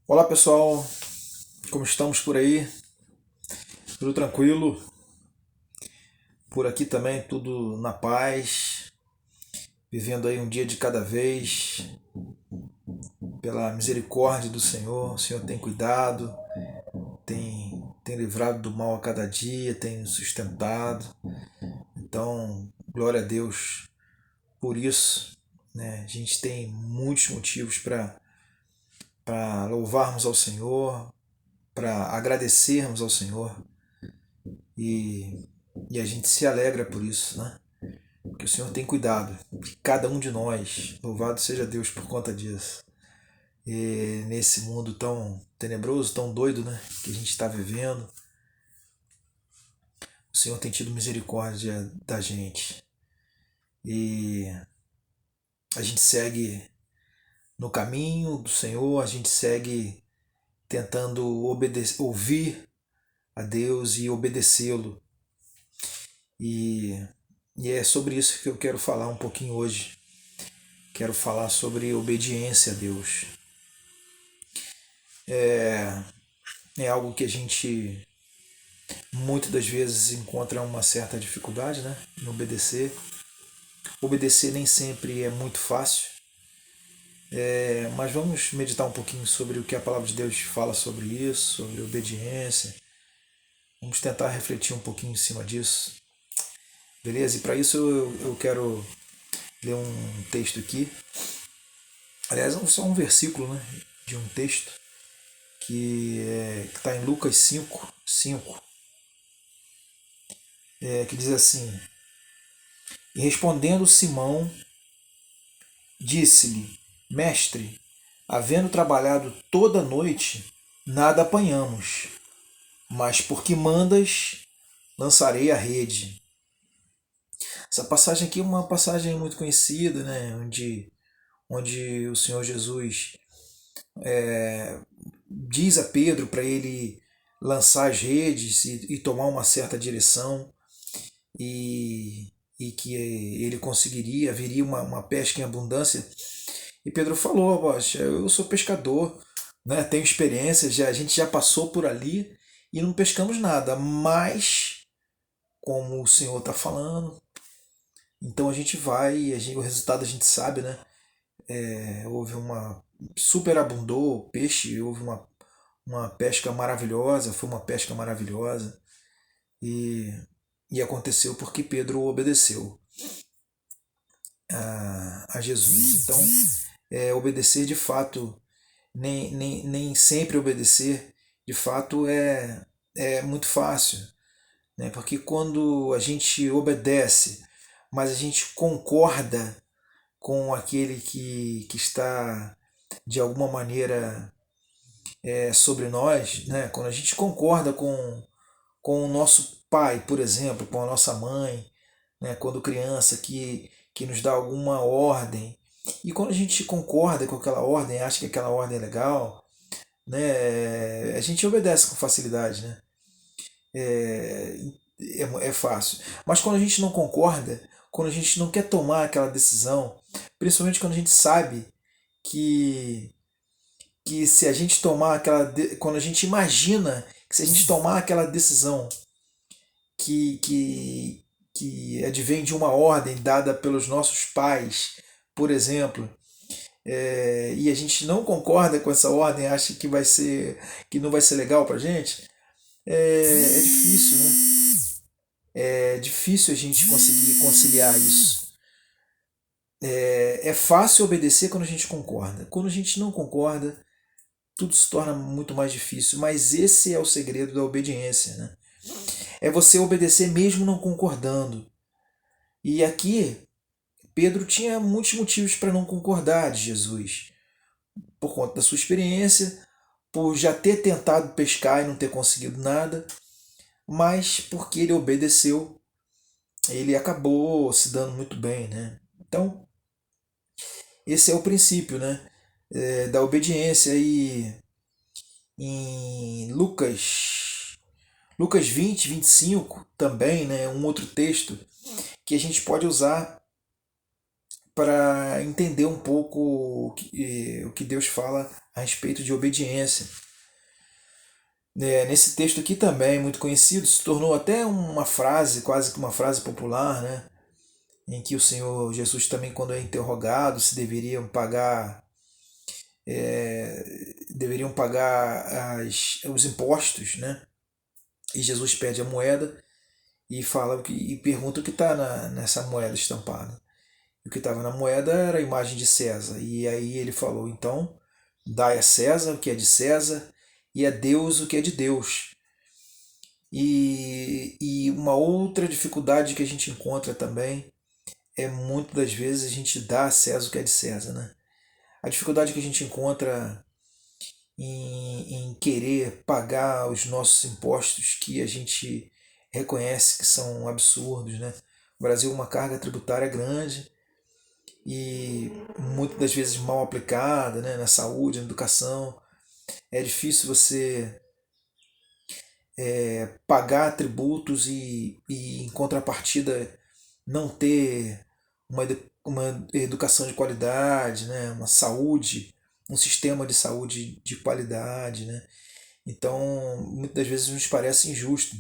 Olá pessoal, como estamos por aí? Tudo tranquilo? Por aqui também tudo na paz, vivendo aí um dia de cada vez, pela misericórdia do Senhor. O Senhor tem cuidado, tem livrado do mal a cada dia, tem nos sustentado. Então, glória a Deus por isso. Né? A gente tem muitos motivos para louvarmos ao Senhor, para agradecermos ao Senhor e, e a gente se alegra por isso, né? Que o Senhor tem cuidado de cada um de nós. Louvado seja Deus por conta disso. E nesse mundo tão tenebroso, tão doido, né, que a gente está vivendo, o Senhor tem tido misericórdia da gente. E a gente segue no caminho do Senhor, a gente segue tentando ouvir a Deus e obedecê-lo. E, e é sobre isso que eu quero falar um pouquinho hoje. Quero falar sobre obediência a Deus. É algo que a gente muitas das vezes encontra uma certa dificuldade, né, em obedecer. Obedecer nem sempre é muito fácil, mas vamos meditar um pouquinho sobre o que a palavra de Deus fala sobre isso, sobre obediência. Vamos tentar refletir um pouquinho em cima disso, beleza? E para isso eu quero ler um texto aqui. Aliás, só um versículo, né, de um texto que está em Lucas 5, que diz assim: E respondendo Simão, disse-lhe: Mestre, havendo trabalhado toda a noite, nada apanhamos, mas porque mandas, lançarei a rede. Essa passagem aqui é uma passagem muito conhecida, né? onde o Senhor Jesus diz a Pedro para ele lançar as redes e tomar uma certa direção, e que ele conseguiria, haveria uma pesca em abundância. E Pedro falou: Poxa, eu sou pescador, né? Tenho experiência, a gente já passou por ali e não pescamos nada, mas como o Senhor está falando, então a gente vai, o resultado a gente sabe, né? Houve uma superabundou peixe, houve uma pesca maravilhosa, foi uma pesca maravilhosa, e, e aconteceu porque Pedro obedeceu a Jesus. Então, obedecer de fato, nem sempre obedecer de fato é muito fácil, né? Porque quando a gente obedece, mas a gente concorda com aquele que está de alguma maneira sobre nós, né? Quando a gente concorda com o nosso pai, por exemplo, com a nossa mãe, né? Quando criança que nos dá alguma ordem, e quando a gente concorda com aquela ordem, acha que aquela ordem é legal, né? A gente obedece com facilidade, né? É, é fácil. Mas quando a gente não concorda, quando a gente não quer tomar aquela decisão, principalmente quando a gente sabe que, que se a gente tomar quando a gente imagina que se a gente tomar aquela decisão que, que, que advém de uma ordem dada pelos nossos pais, por exemplo, e a gente não concorda com essa ordem, acha que não vai ser legal pra gente, é difícil, né? É difícil a gente conseguir conciliar isso. É fácil obedecer quando a gente concorda. Quando a gente não concorda, tudo se torna muito mais difícil. Mas esse é o segredo da obediência, né? É você obedecer mesmo não concordando. E aqui, Pedro tinha muitos motivos para não concordar de Jesus. Por conta da sua experiência, por já ter tentado pescar e não ter conseguido nada, mas porque ele obedeceu, ele acabou se dando muito bem, né? Então, esse é o princípio, né? Da obediência. E em Lucas 20, 25 também, né? Um outro texto que a gente pode usar para entender um pouco o que Deus fala a respeito de obediência. Nesse texto aqui também, muito conhecido, se tornou até uma frase, quase que uma frase popular, né? Em que o Senhor Jesus também, quando é interrogado se deveriam pagar os impostos, né? E Jesus pede a moeda e e pergunta o que está nessa moeda estampada. E o que estava na moeda era a imagem de César. E aí ele falou: então, dai a César o que é de César e a Deus o que é de Deus. E uma outra dificuldade que a gente encontra também é muitas das vezes a gente dá a César o que é de César, né? A dificuldade que a gente encontra em querer pagar os nossos impostos que a gente reconhece que são absurdos, né? O Brasil é uma carga tributária grande e muitas das vezes mal aplicada, né? Na saúde, na educação. É difícil você pagar tributos e em contrapartida não ter uma educação de qualidade, né? Uma saúde, um sistema de saúde de qualidade, né? Então, muitas das vezes nos parece injusto.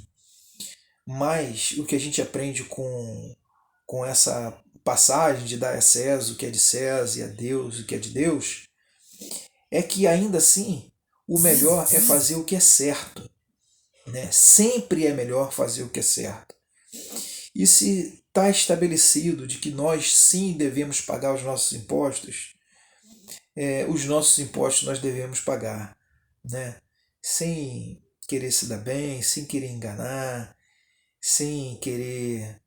Mas o que a gente aprende com essa passagem de dar a César o que é de César e a Deus o que é de Deus, é que ainda assim o melhor é fazer o que é certo. Né? Sempre é melhor fazer o que é certo. E se está estabelecido de que nós sim devemos pagar os nossos impostos nós devemos pagar, né? Sem querer se dar bem, sem querer enganar, sem querer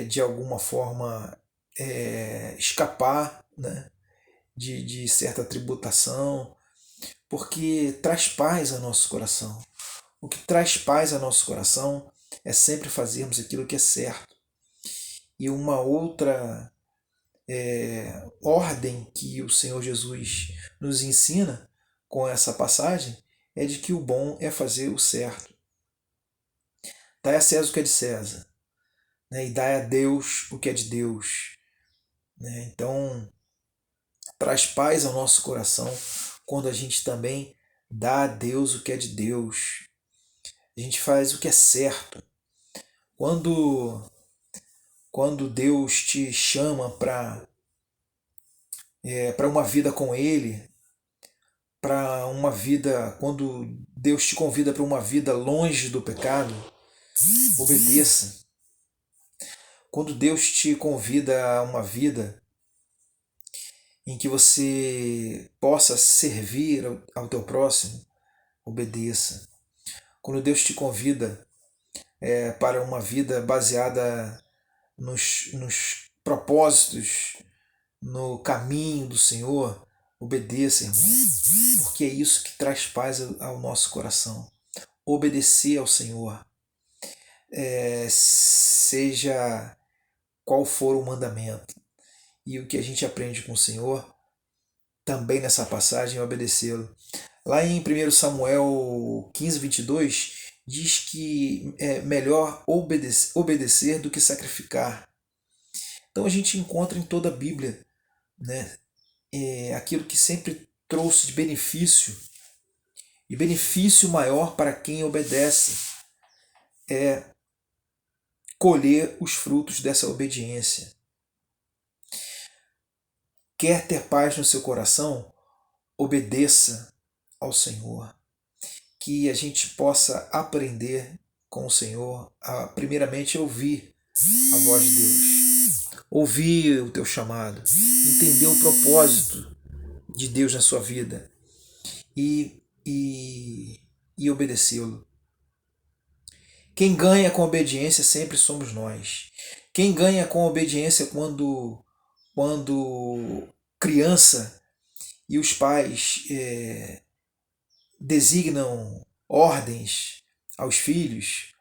de alguma forma escapar, né? de certa tributação, porque traz paz ao nosso coração. O que traz paz ao nosso coração é sempre fazermos aquilo que é certo. E uma outra ordem que o Senhor Jesus nos ensina com essa passagem é de que o bom é fazer o certo. Dai a César o que é de César, né? E dai a Deus o que é de Deus. Né? Então, traz paz ao nosso coração quando a gente também dá a Deus o que é de Deus. A gente faz o que é certo. Quando Deus te chama para uma vida com Ele, para uma vida, quando Deus te convida para uma vida longe do pecado, obedeça. Quando Deus te convida a uma vida em que você possa servir ao teu próximo, obedeça. Quando Deus te convida para uma vida baseada nos propósitos, no caminho do Senhor, obedeça, irmão, porque é isso que traz paz ao nosso coração. Obedecer ao Senhor, seja qual for o mandamento. E o que a gente aprende com o Senhor, também nessa passagem, é obedecê-lo. Lá em 1 Samuel 15, 22, diz que é melhor obedecer do que sacrificar. Então a gente encontra em toda a Bíblia, né, aquilo que sempre trouxe de benefício, e benefício maior para quem obedece é colher os frutos dessa obediência. Quer ter paz no seu coração? Obedeça ao Senhor. Que a gente possa aprender com o Senhor a, primeiramente, ouvir a voz de Deus. Ouvir o teu chamado. Entender o propósito de Deus na sua vida. E obedecê-lo. Quem ganha com a obediência sempre somos nós. Quem ganha com a obediência quando criança e os pais designam ordens aos filhos,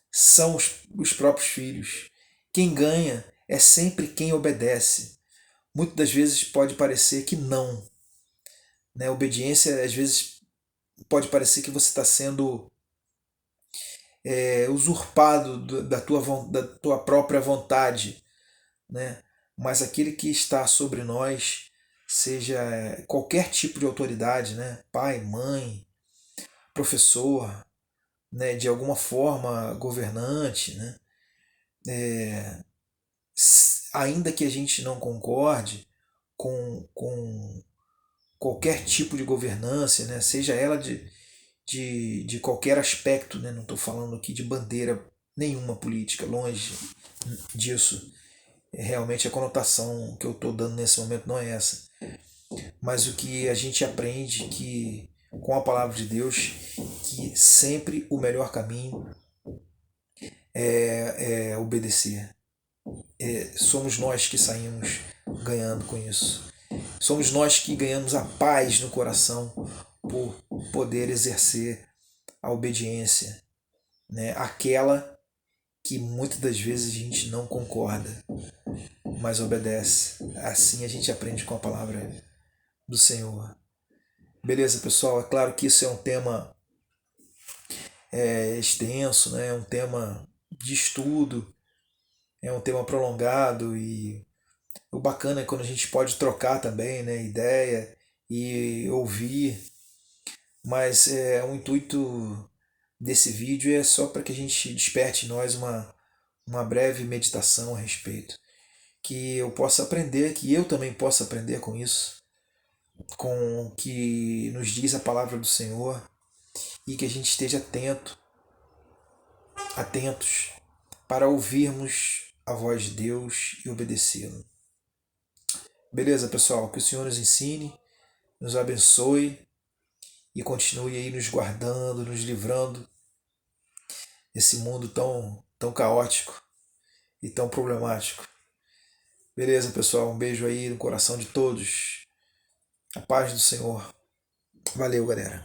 são os próprios filhos. Quem ganha é sempre quem obedece. Muitas das vezes pode parecer que não. Né? Obediência, às vezes, pode parecer que você está sendo usurpado da tua própria vontade. Né? mas aquele que está sobre nós, seja qualquer tipo de autoridade, né? Pai, mãe, professor, né? De alguma forma governante, né? Ainda que a gente não concorde com qualquer tipo de governância, né? Seja ela de qualquer aspecto, né? Não estou falando aqui de bandeira nenhuma política, longe disso. Realmente a conotação que eu estou dando nesse momento não é essa. Mas o que a gente aprende que com a palavra de Deus, que sempre o melhor caminho é obedecer. Somos nós que saímos ganhando com isso. Somos nós que ganhamos a paz no coração por poder exercer a obediência, né? Aquela que muitas das vezes a gente não concorda, mas obedece. Assim a gente aprende com a palavra do Senhor. Beleza, pessoal? É claro que isso é um tema extenso, né? É um tema de estudo, é um tema prolongado e o bacana é quando a gente pode trocar também, né? Ideia e ouvir, mas o intuito desse vídeo é só para que a gente desperte em nós uma breve meditação a respeito. Que eu possa aprender, que eu também possa aprender com isso, com o que nos diz a palavra do Senhor e que a gente esteja atentos para ouvirmos a voz de Deus e obedecê-lo. Beleza, pessoal? Que o Senhor nos ensine, nos abençoe e continue aí nos guardando, nos livrando desse mundo tão caótico e tão problemático. Beleza, pessoal? Um beijo aí no coração de todos. A paz do Senhor. Valeu, galera.